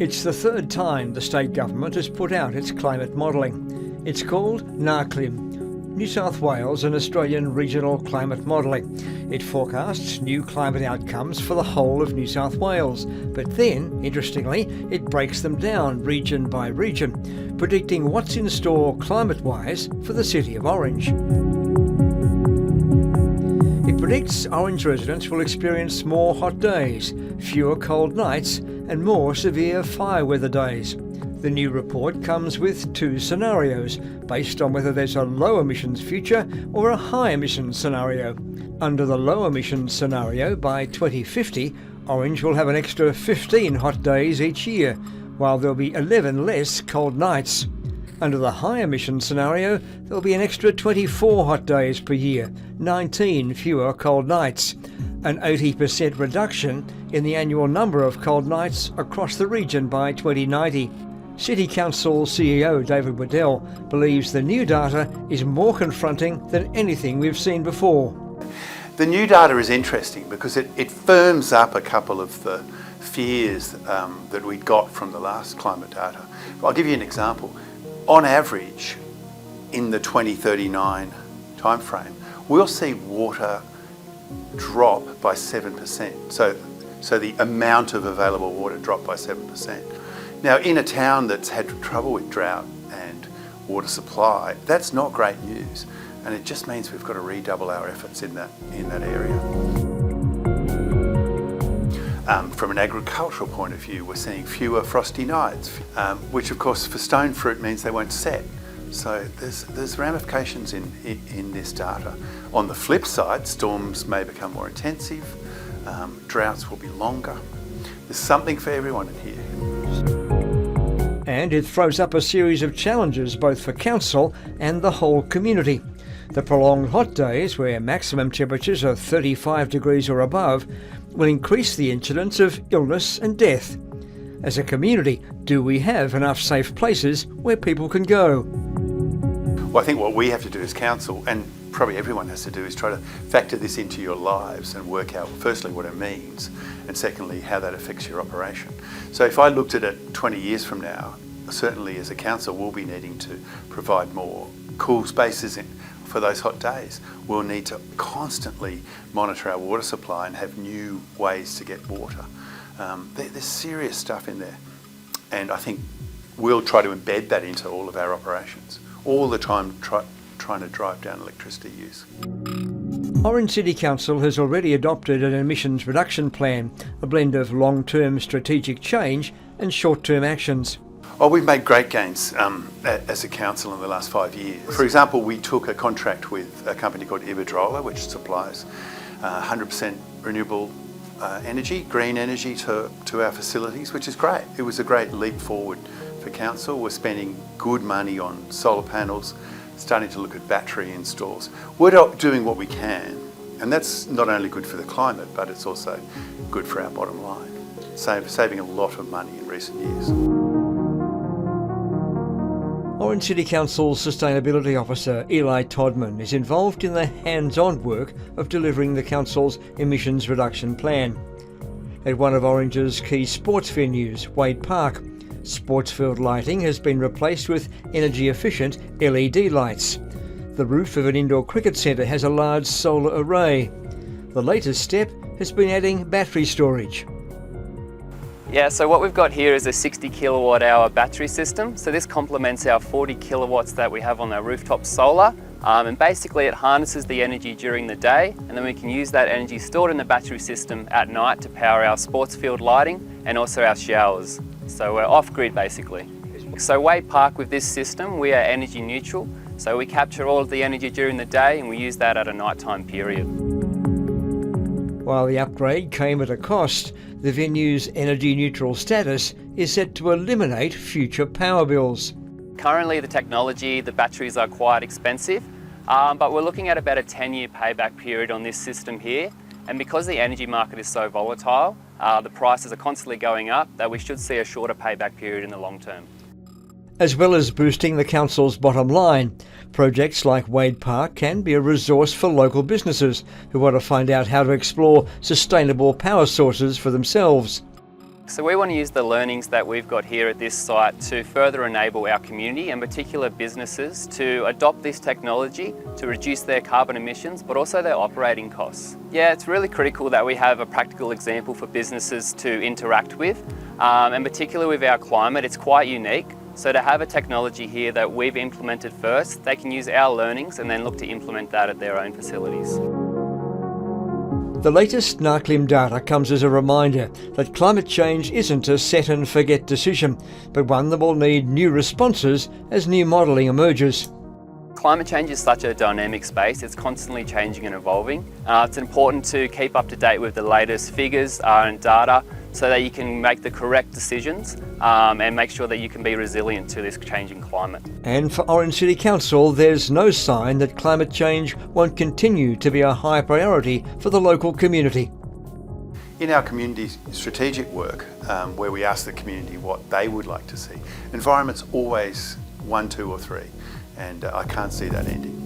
It's the third time the state government has put out its climate modelling. It's called NARCliM, New South Wales and Australian Regional Climate Modelling. It forecasts new climate outcomes for the whole of New South Wales, but then, interestingly, it breaks them down region by region, predicting what's in store climate-wise for the city of Orange. It predicts Orange residents will experience more hot days, fewer cold nights and more severe fire weather days. The new report comes with two scenarios, based on whether there's a low emissions future or a high emissions scenario. Under the low emissions scenario, by 2050, Orange will have an extra 15 hot days each year, while there'll be 11 less cold nights. Under the high emissions scenario, there'll be an extra 24 hot days per year, 19 fewer cold nights, an 80% reduction in the annual number of cold nights across the region by 2090. City Council CEO David Waddell believes the new data is more confronting than anything we've seen before. The new data is interesting because it firms up a couple of the fears that we got from the last climate data. I'll give you an example. On average, in the 2039 timeframe, we'll see water drop by 7%. So the amount of available water drop by 7%. Now, in a town that's had trouble with drought and water supply, that's not great news. And it just means we've got to redouble our efforts in that area. From an agricultural point of view, we're seeing fewer frosty nights, which of course for stone fruit means they won't set. So there's ramifications in this data. On the flip side, storms may become more intensive, droughts will be longer. There's something for everyone in here. And it throws up a series of challenges both for council and the whole community. The prolonged hot days, where maximum temperatures are 35 degrees or above, will increase the incidence of illness and death. As a community, do we have enough safe places where people can go? Well, I think what we have to do as council, and probably everyone has to do, is try to factor this into your lives and work out, firstly, what it means, and secondly, how that affects your operation. So if I looked at it 20 years from now, certainly as a council, we'll be needing to provide more cool spaces for those hot days. We'll need to constantly monitor our water supply and have new ways to get water. There's serious stuff in there. And I think we'll try to embed that into all of our operations, all the time trying to drive down electricity use. Orange City Council has already adopted an emissions reduction plan, a blend of long-term strategic change and short-term actions. Oh, we've made great gains as a council in the last 5 years. For example, we took a contract with a company called Iberdrola, which supplies 100% renewable energy, green energy to our facilities, which is great. It was a great leap forward for council. We're spending good money on solar panels, starting to look at battery installs. We're doing what we can, and that's not only good for the climate, but it's also good for our bottom line, saving a lot of money in recent years. Orange City Council's Sustainability Officer Eli Todman is involved in the hands-on work of delivering the council's emissions reduction plan. At one of Orange's key sports venues, Wade Park, sports field lighting has been replaced with energy-efficient LED lights. The roof of an indoor cricket centre has a large solar array. The latest step has been adding battery storage. Yeah, so what we've got here is a 60 kilowatt hour battery system. So this complements our 40 kilowatts that we have on our rooftop solar. And basically it harnesses the energy during the day, and then we can use that energy stored in the battery system at night to power our sports field lighting and also our showers. So we're off-grid basically. So Wade Park, with this system, we are energy neutral. So we capture all of the energy during the day and we use that at a nighttime period. While the upgrade came at a cost, the venue's energy neutral status is set to eliminate future power bills. Currently the technology, the batteries are quite expensive, but we're looking at about a 10-year payback period on this system here. And because the energy market is so volatile, the prices are constantly going up, that we should see a shorter payback period in the long term. As well as boosting the council's bottom line, projects like Wade Park can be a resource for local businesses who want to find out how to explore sustainable power sources for themselves. So we want to use the learnings that we've got here at this site to further enable our community and particular businesses to adopt this technology to reduce their carbon emissions, but also their operating costs. Yeah, it's really critical that we have a practical example for businesses to interact with, and particularly with our climate, it's quite unique. So to have a technology here that we've implemented first, they can use our learnings and then look to implement that at their own facilities. The latest NARCliM data comes as a reminder that climate change isn't a set and forget decision, but one that will need new responses as new modelling emerges. Climate change is such a dynamic space, it's constantly changing and evolving. It's important to keep up to date with the latest figures and data so that you can make the correct decisions and make sure that you can be resilient to this changing climate. And for Orange City Council, there's no sign that climate change won't continue to be a high priority for the local community. In our community strategic work, where we ask the community what they would like to see, environment's always 1, 2 or 3, and I can't see that ending.